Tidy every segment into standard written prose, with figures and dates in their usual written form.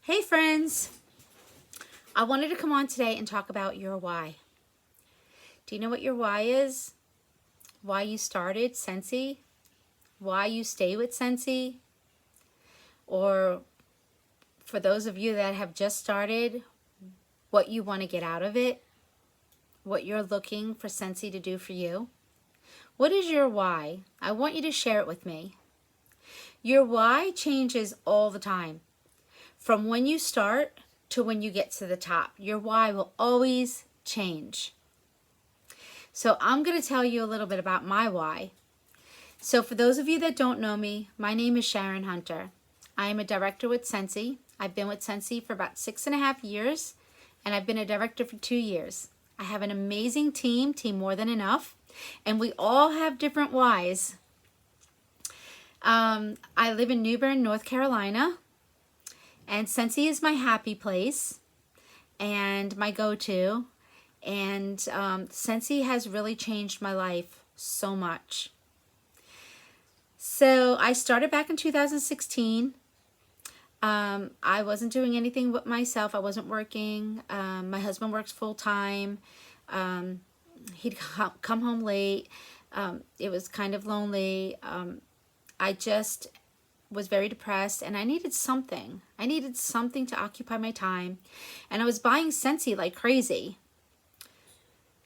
Hey friends, I wanted to come on today and talk about your why. Do you know what your why is? Why you started Scentsy? Why you stay with Scentsy? Or for those of you that have just started, what you want to get out of it? What you're looking for Scentsy to do for you? What is your why? I want you to share it with me. Your why changes all the time. From when you start to when you get to the top. Your why will always change. So I'm going to tell you a little bit about my why. So for those of you that don't know me, my name is Sharon Hunter. I am a director with Scentsy. I've been with Scentsy for about 6.5 years, and I've been a director for 2 years. I have an amazing team More Than Enough, and we all have different whys. I live in New Bern, North Carolina, and Scentsy is my happy place and my go-to. And Scentsy has really changed my life so much. So I started back in 2016. I wasn't doing anything with myself. I wasn't working. My husband works full-time. He'd come home late. It was kind of lonely. I just was very depressed and I needed something. I needed something to occupy my time. And I was buying Scentsy like crazy.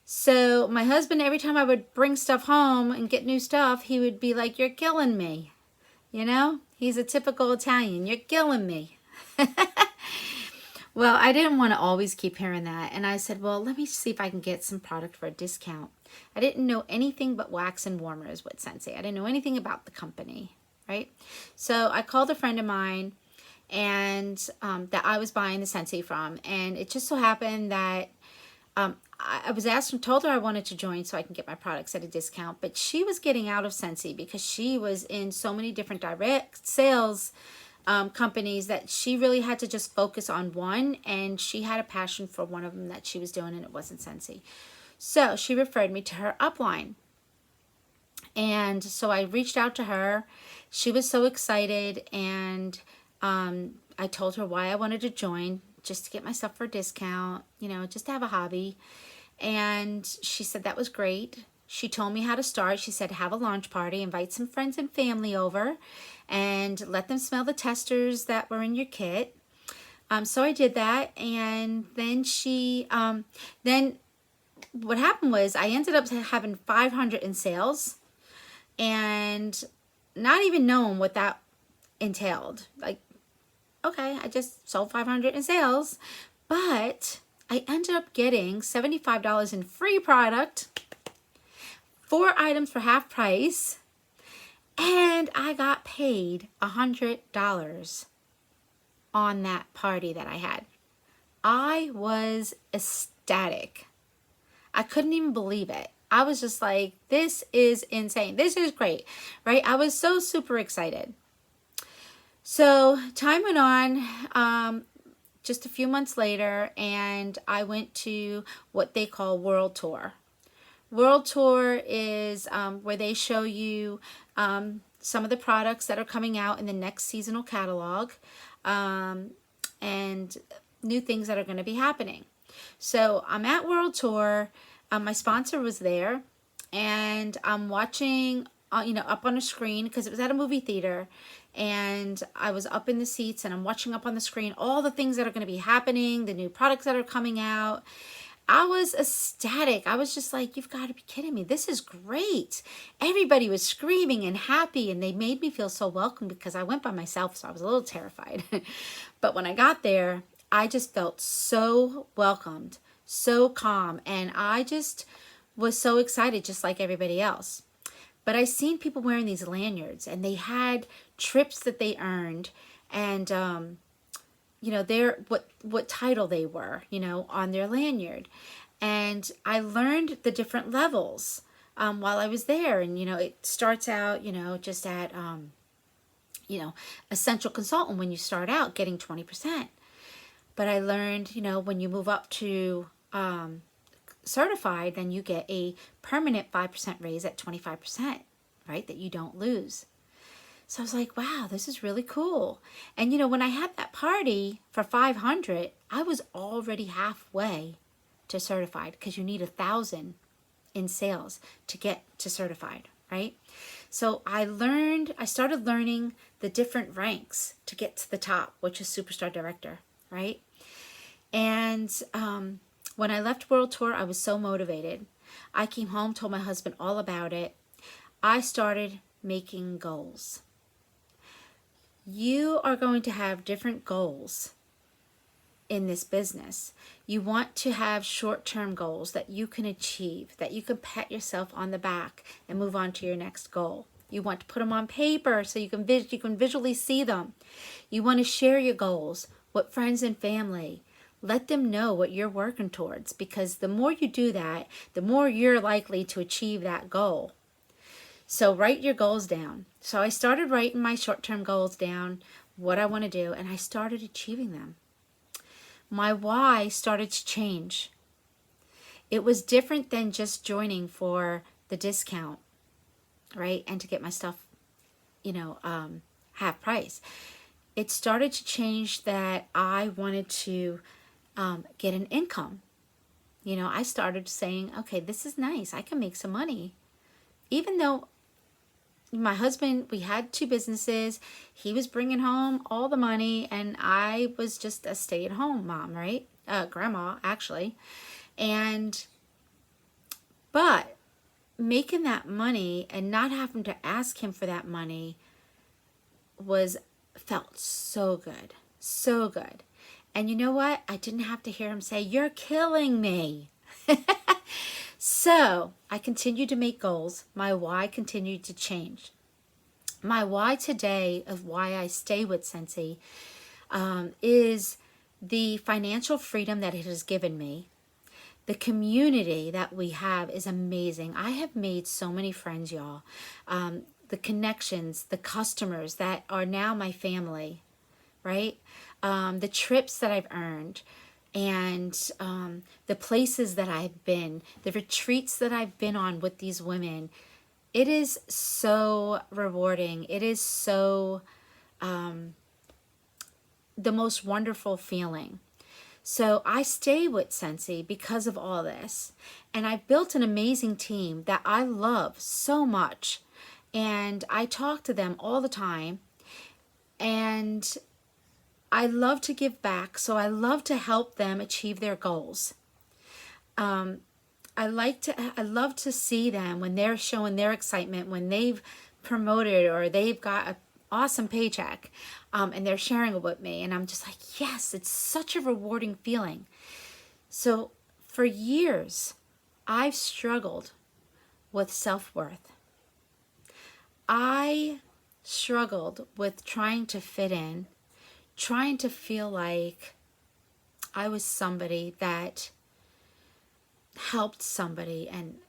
So my husband, every time I would bring stuff home and get new stuff, he would be like, "You're killing me." You know, he's a typical Italian. "You're killing me." Well, I didn't want to always keep hearing that. And I said, well, let me see if I can get some product for a discount. I didn't know anything but wax and warmers with Scentsy. I didn't know anything about the company, right? So I called a friend of mine and that I was buying the Scentsy from. And it just so happened that I was asked and told her I wanted to join so I can get my products at a discount, but she was getting out of Scentsy because she was in so many different direct sales companies that she really had to just focus on one, and she had a passion for one of them that she was doing, and it wasn't Scentsy. So she referred me to her upline. And so I reached out to her. She was so excited, and I told her why I wanted to join, just to get myself for a discount, you know, just to have a hobby. And she said that was great. She told me how to start. She said, have a launch party, invite some friends and family over, and let them smell the testers that were in your kit. So I did that, and then then what happened was I ended up having 500 in sales, and not even knowing what that entailed. Like, okay, I just sold 500 in sales, but I ended up getting $75 in free product, 4 items for half price, and I got paid $100 on that party that I had. I was ecstatic. I couldn't even believe it. I was just like, this is insane. This is great, right? I was so super excited. So time went on, just a few months later, and I went to what they call World Tour. World Tour is where they show you some of the products that are coming out in the next seasonal catalog and new things that are going to be happening. So I'm at World Tour. My sponsor was there, and I'm watching, up on a screen because it was at a movie theater. And I was up in the seats and I'm watching up on the screen all the things that are going to be happening, the new products that are coming out. I was ecstatic. I was just like, you've got to be kidding me. This is great. Everybody was screaming and happy, and they made me feel so welcome because I went by myself, so I was a little terrified. But when I got there, I just felt so welcomed, so calm, and I just was so excited, just like everybody else. But I seen people wearing these lanyards, and they had trips that they earned, and their what title they were, on their lanyard. And I learned the different levels while I was there. And it starts out, just at essential consultant when you start out, getting 20%. But I learned, when you move up to certified, then you get a permanent 5% raise at 25%, right? That you don't lose. So I was like, wow, this is really cool. And you know, when I had that party for 500, I was already halfway to certified, because you need 1,000 in sales to get to certified, right? So I started learning the different ranks to get to the top, which is Superstar Director, right? And when I left World Tour, I was so motivated. I came home, told my husband all about it. I started making goals. You are going to have different goals in this business. You want to have short-term goals that you can achieve, that you can pat yourself on the back and move on to your next goal. You want to put them on paper so you can visually see them. You want to share your goals with friends and family. Let them know what you're working towards, because the more you do that, the more you're likely to achieve that goal. So write your goals down. So I started writing my short-term goals down, what I want to do, and I started achieving them. My why started to change. It was different than just joining for the discount, right? And to get my stuff, half price. It started to change that I wanted to get an income. I started saying, okay, this is nice. I can make some money. Even though my husband, we had 2 businesses. He was bringing home all the money, and I was just a stay-at-home mom, right? Grandma, actually. But making that money and not having to ask him for that money felt so good, so good. And you know what? I didn't have to hear him say, "You're killing me." So I continued to make goals. My why continued to change. My why today of why I stay with Scentsy is the financial freedom that it has given me. The community that we have is amazing. I have made so many friends, y'all. The connections, the customers that are now my family, right? The trips that I've earned, and the places that I've been, the retreats that I've been on with these women. It is so rewarding. It is so the most wonderful feeling. So I stay with Scentsy because of all this. And I've built an amazing team that I love so much. And I talk to them all the time. And I love to give back. So I love to help them achieve their goals. I love to see them when they're showing their excitement, when they've promoted or they've got an awesome paycheck, and they're sharing it with me. And I'm just like, yes, it's such a rewarding feeling. So for years, I've struggled with self-worth. I struggled with trying to fit in, trying to feel like I was somebody that helped somebody and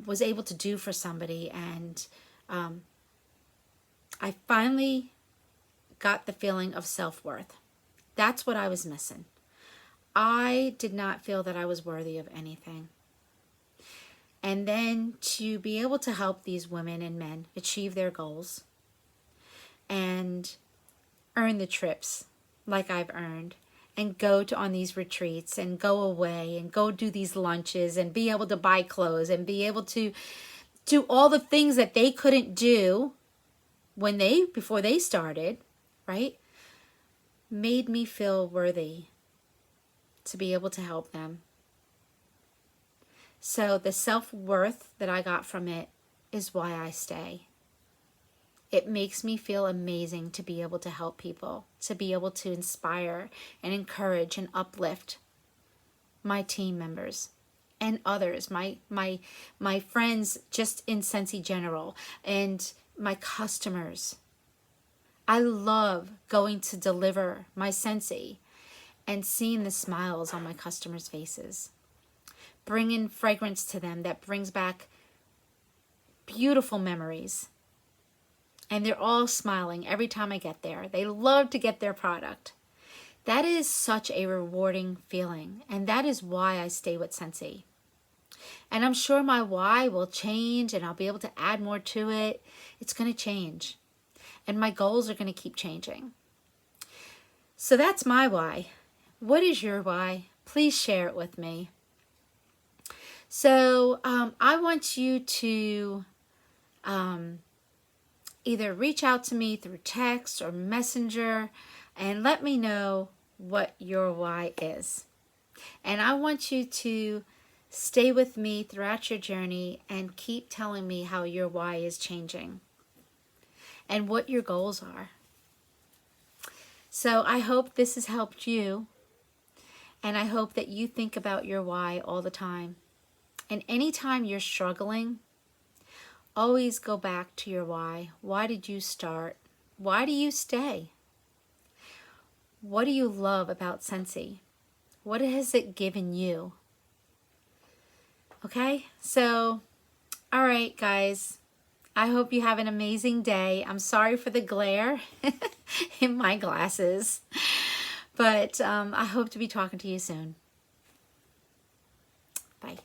was able to do for somebody. And I finally got the feeling of self-worth. That's what I was missing. I did not feel that I was worthy of anything. And then to be able to help these women and men achieve their goals and earn the trips like I've earned, and go on these retreats and go away and go do these lunches and be able to buy clothes and be able to do all the things that they couldn't do before they started, right? Made me feel worthy to be able to help them. So the self-worth that I got from it is why I stay. It makes me feel amazing to be able to help people, to be able to inspire and encourage and uplift my team members and others, my friends just in Scentsy General, and my customers. I love going to deliver my Scentsy and seeing the smiles on my customers' faces. Bringing fragrance to them that brings back beautiful memories. And they're all smiling every time I get there. They love to get their product. That is such a rewarding feeling. And that is why I stay with Scentsy. And I'm sure my why will change and I'll be able to add more to it. It's going to change. And my goals are going to keep changing. So that's my why. What is your why? Please share it with me. So I want you to either reach out to me through text or messenger and let me know what your why is. And I want you to stay with me throughout your journey and keep telling me how your why is changing and what your goals are. So I hope this has helped you, and I hope that you think about your why all the time. And anytime you're struggling, always go back to your why. Why did you start? Why do you stay? What do you love about Scentsy? What has it given you? Okay, so, all right, guys. I hope you have an amazing day. I'm sorry for the glare in my glasses, but I hope to be talking to you soon. Bye.